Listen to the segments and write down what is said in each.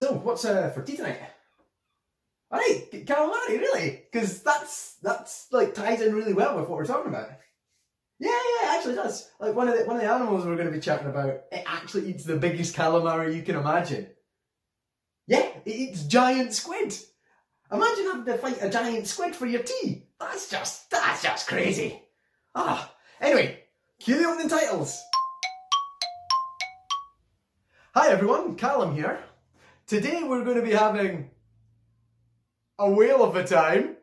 So, what's for tea tonight? Alright, calamari, really? Because that's like ties in really well with what we're talking about. Yeah, it actually does. Like one of the animals we're going to be chatting about, it actually eats the biggest calamari you can imagine. Yeah, it eats giant squid. Imagine having to fight a giant squid for your tea. That's just crazy. Anyway, cue the opening titles. Hi everyone, Calum here. Today we're going to be having a whale of a time,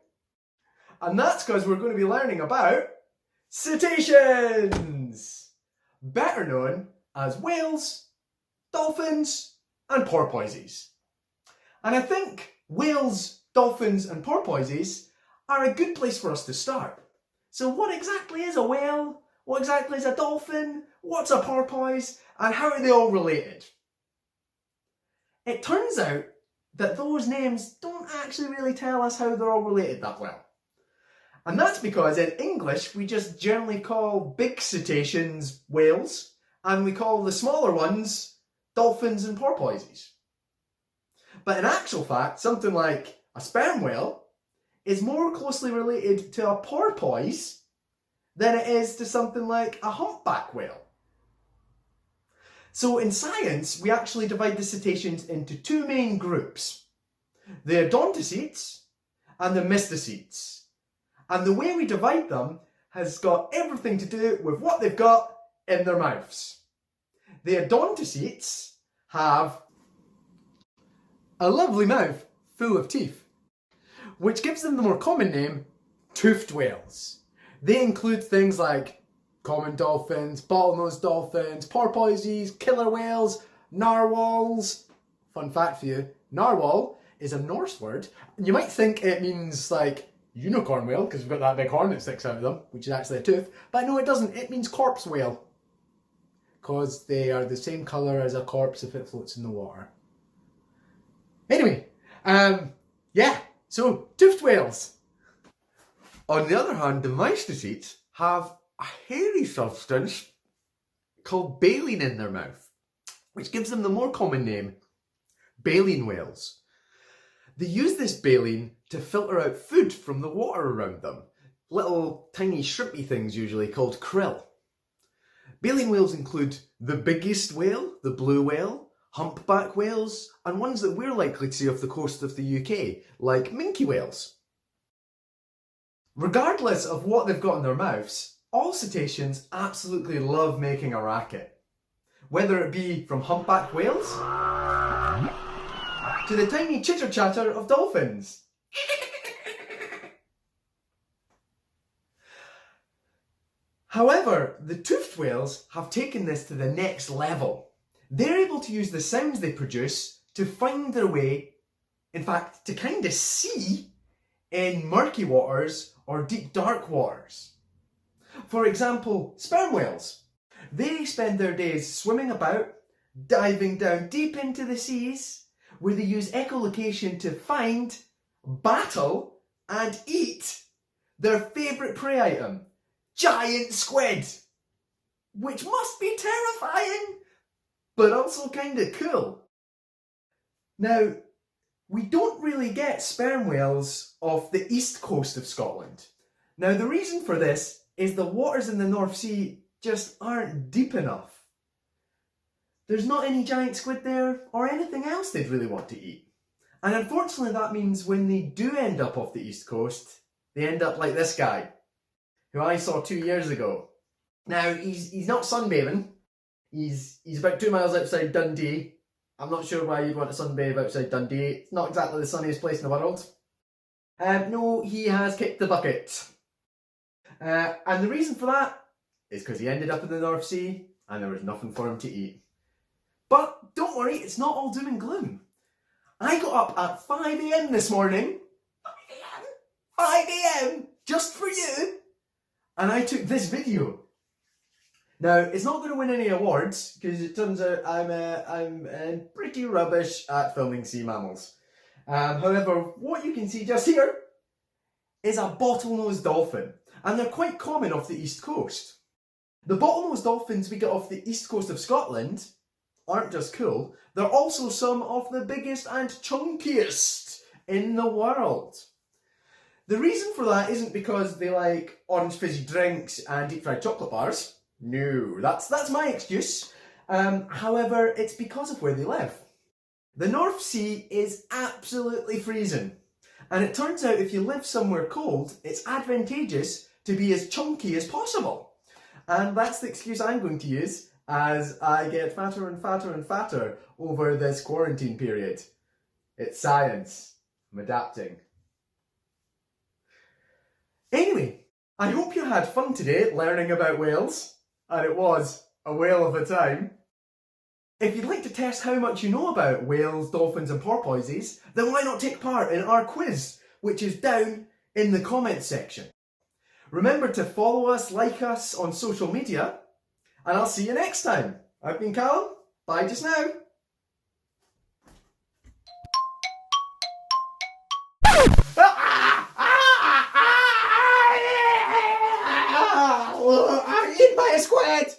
and that's because we're going to be learning about cetaceans, better known as whales, dolphins and porpoises. And I think whales, dolphins and porpoises are a good place for us to start. So what exactly is a whale? What exactly is a dolphin? What's a porpoise? And how are they all related? It turns out that those names don't actually really tell us how they're all related that well. And that's because in English we just generally call big cetaceans whales, and we call the smaller ones dolphins and porpoises. But in actual fact, something like a sperm whale is more closely related to a porpoise than it is to something like a humpback whale. So in science, we actually divide the cetaceans into two main groups: the odontocetes and the mysticetes. And the way we divide them has got everything to do with what they've got in their mouths. The odontocetes have a lovely mouth full of teeth, which gives them the more common name, toothed whales. They include things like common dolphins, bottlenose dolphins, porpoises, killer whales, narwhals. Fun fact for you, narwhal is a Norse word. You might think it means like unicorn whale, because we've got that big horn that sticks out of them, which is actually a tooth. But no, it doesn't. It means corpse whale, because they are the same colour as a corpse if it floats in the water. Anyway, so toothed whales. On the other hand, the mysticetes have a hairy substance called baleen in their mouth, which gives them the more common name, baleen whales. They use this baleen to filter out food from the water around them, little tiny shrimpy things usually called krill. Baleen whales include the biggest whale, the blue whale, humpback whales, and ones that we're likely to see off the coast of the UK, like minke whales. Regardless of what they've got in their mouths, all cetaceans absolutely love making a racket. Whether it be from humpback whales to the tiny chitter-chatter of dolphins. However, the toothed whales have taken this to the next level. They're able to use the sounds they produce to find their way, in fact, to kind of see in murky waters or deep dark waters. For example, sperm whales. They spend their days swimming about, diving down deep into the seas, where they use echolocation to find, battle, and eat their favourite prey item, giant squid. Which must be terrifying, but also kind of cool. Now, we don't really get sperm whales off the east coast of Scotland. Now, the reason for this is the waters in the North Sea just aren't deep enough. There's not any giant squid there or anything else they'd really want to eat. And unfortunately that means when they do end up off the east coast, they end up like this guy, who I saw 2 years ago. Now, he's not sunbathing. He's about 2 miles outside Dundee. I'm not sure why you'd want to sunbathe outside Dundee. It's not exactly the sunniest place in the world. No, he has kicked the bucket. And the reason for that is because he ended up in the North Sea and there was nothing for him to eat. But don't worry, it's not all doom and gloom. I got up at 5 AM this morning. 5 AM, just for you. And I took this video. Now, it's not going to win any awards, because it turns out I'm pretty rubbish at filming sea mammals. However, what you can see just here is a bottlenose dolphin, and they're quite common off the east coast. The bottlenose dolphins we get off the east coast of Scotland aren't just cool, they're also some of the biggest and chunkiest in the world. The reason for that isn't because they like orange fizzy drinks and deep fried chocolate bars. No, that's my excuse. However, it's because of where they live. The North Sea is absolutely freezing. And it turns out if you live somewhere cold, it's advantageous to be as chunky as possible. And that's the excuse I'm going to use as I get fatter and fatter and fatter over this quarantine period. It's science. I'm adapting. Anyway, I hope you had fun today learning about whales. And it was a whale of a time. If you'd like to test how much you know about whales, dolphins and porpoises, then why not take part in our quiz, which is down in the comments section. Remember to follow us, like us on social media, and I'll see you next time. I've been Calum. Bye just now. I'm eaten by a squid!